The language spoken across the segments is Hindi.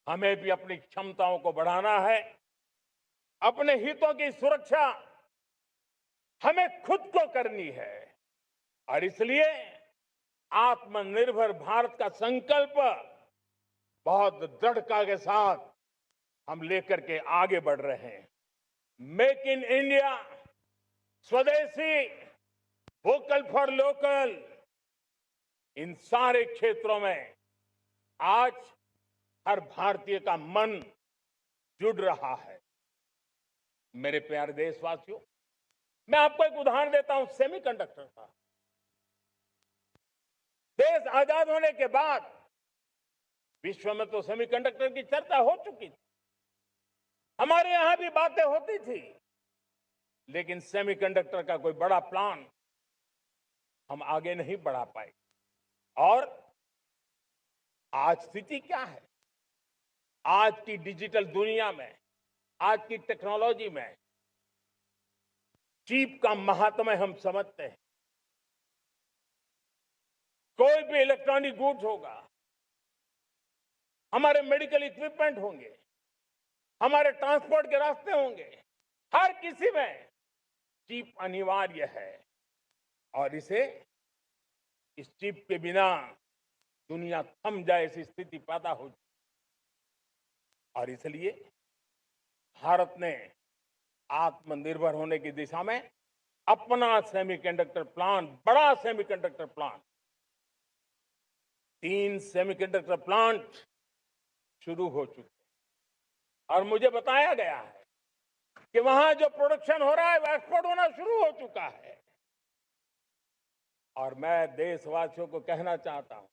हमें भी अपनी क्षमताओं को बढ़ाना है। अपने हितों की सुरक्षा हमें खुद को करनी है और इसलिए आत्मनिर्भर भारत का संकल्प बहुत दृढ़ता के साथ हम लेकर के आगे बढ़ रहे हैं। मेक इन इंडिया, स्वदेशी, वोकल फॉर लोकल, इन सारे क्षेत्रों में आज हर भारतीय का मन जुड़ रहा है। मेरे प्यारे देशवासियों, मैं आपको एक उदाहरण देता हूं सेमीकंडक्टर का। देश आजाद होने के बाद विश्व में तो सेमीकंडक्टर की चर्चा हो चुकी थी, हमारे यहां भी बातें होती थी, लेकिन सेमीकंडक्टर का कोई बड़ा प्लान हम आगे नहीं बढ़ा पाए। और आज स्थिति क्या है? आज की डिजिटल दुनिया में, आज की टेक्नोलॉजी में चिप का महात्म्य हम समझते हैं। कोई भी इलेक्ट्रॉनिक गुड्स होगा, हमारे मेडिकल इक्विपमेंट होंगे, हमारे ट्रांसपोर्ट के रास्ते होंगे, हर किसी में चिप अनिवार्य है और इस चिप के बिना दुनिया थम जाए ऐसी स्थिति पैदा हो। और इसलिए भारत ने आत्मनिर्भर होने की दिशा में अपना सेमीकंडक्टर प्लांट, बड़ा सेमीकंडक्टर प्लांट, 3 सेमीकंडक्टर प्लांट शुरू हो चुके हैं और मुझे बताया गया है कि वहां जो प्रोडक्शन हो रहा है वो एक्सपोर्ट होना शुरू हो चुका है। और मैं देशवासियों को कहना चाहता हूं,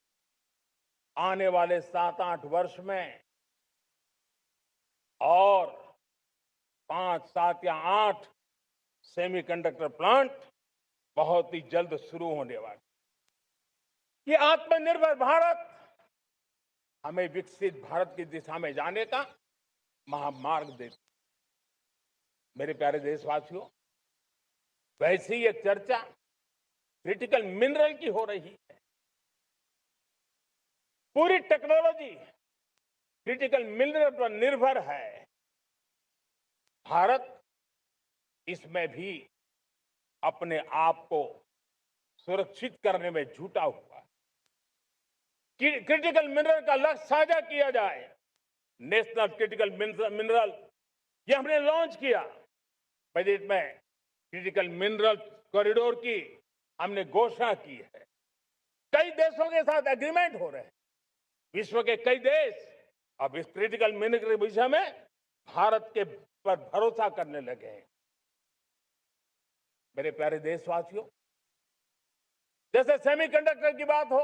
आने वाले 7-8 वर्ष में और 5, 7 या 8 सेमीकंडक्टर प्लांट बहुत ही जल्द शुरू होने वाले। ये आत्मनिर्भर भारत हमें विकसित भारत की दिशा में जाने का महामार्ग देती। मेरे प्यारे देशवासियों, वैसे ही एक चर्चा क्रिटिकल मिनरल की हो रही है। पूरी टेक्नोलॉजी क्रिटिकल मिनरल पर निर्भर है। भारत इसमें भी अपने आप को सुरक्षित करने में जुटा हुआ है। क्रिटिकल मिनरल का लक्ष्य साझा किया जाए। नेशनल क्रिटिकल मिनरल ये हमने लॉन्च किया। बजट में क्रिटिकल मिनरल कॉरिडोर की हमने घोषणा की है। कई देशों के साथ एग्रीमेंट हो रहे हैं। विश्व के कई देश अब इस क्रिटिकल मिनरल के विषय में भारत के पर भरोसा करने लगे हैं। मेरे प्यारे देशवासियों, जैसे सेमीकंडक्टर की बात हो,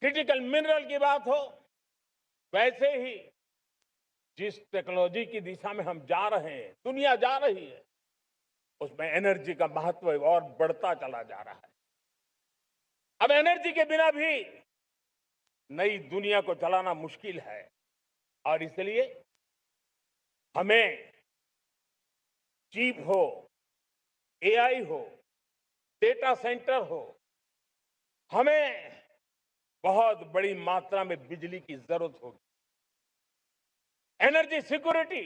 क्रिटिकल मिनरल की बात हो, वैसे ही जिस टेक्नोलॉजी की दिशा में हम जा रहे हैं, दुनिया जा रही है, उसमें एनर्जी का महत्व और बढ़ता चला जा रहा है। अब एनर्जी के बिना भी नई दुनिया को चलाना मुश्किल है और इसलिए हमें चिप हो, एआई हो, डेटा सेंटर हो, हमें बहुत बड़ी मात्रा में बिजली की जरूरत होगी। एनर्जी सिक्योरिटी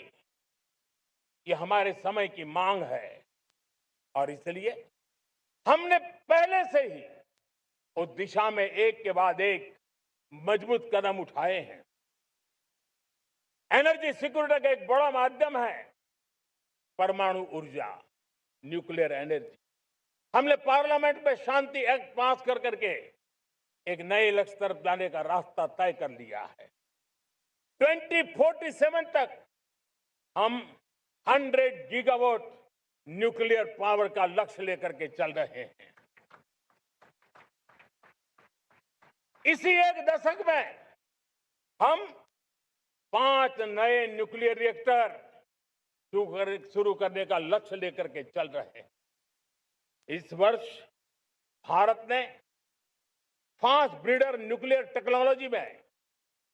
ये हमारे समय की मांग है और इसलिए हमने पहले से ही उस दिशा में एक के बाद एक मजबूत कदम उठाए हैं। एनर्जी सिक्योरिटी का एक बड़ा माध्यम है परमाणु ऊर्जा, न्यूक्लियर एनर्जी। हमने पार्लियामेंट में शांति एक्ट पास कर करके एक नए लक्ष्य तरफ जाने का रास्ता तय कर लिया है। 2047 तक हम 100 गीगावाट न्यूक्लियर पावर का लक्ष्य लेकर के चल रहे हैं। इसी एक दशक में हम 5 नए न्यूक्लियर रिएक्टर शुरू करने का लक्ष्य लेकर के चल रहे हैं। इस वर्ष भारत ने फास्ट ब्रीडर न्यूक्लियर टेक्नोलॉजी में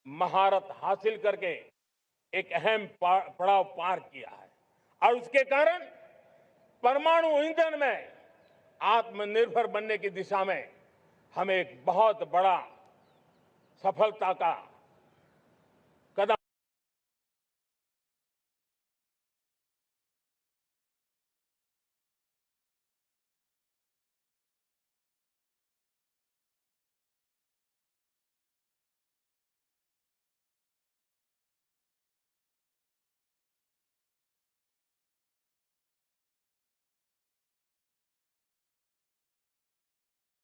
महारत हासिल करके एक अहम पड़ाव पार किया है और उसके कारण परमाणु ईंधन में आत्मनिर्भर बनने की दिशा में हमें एक बहुत बड़ा सफलता का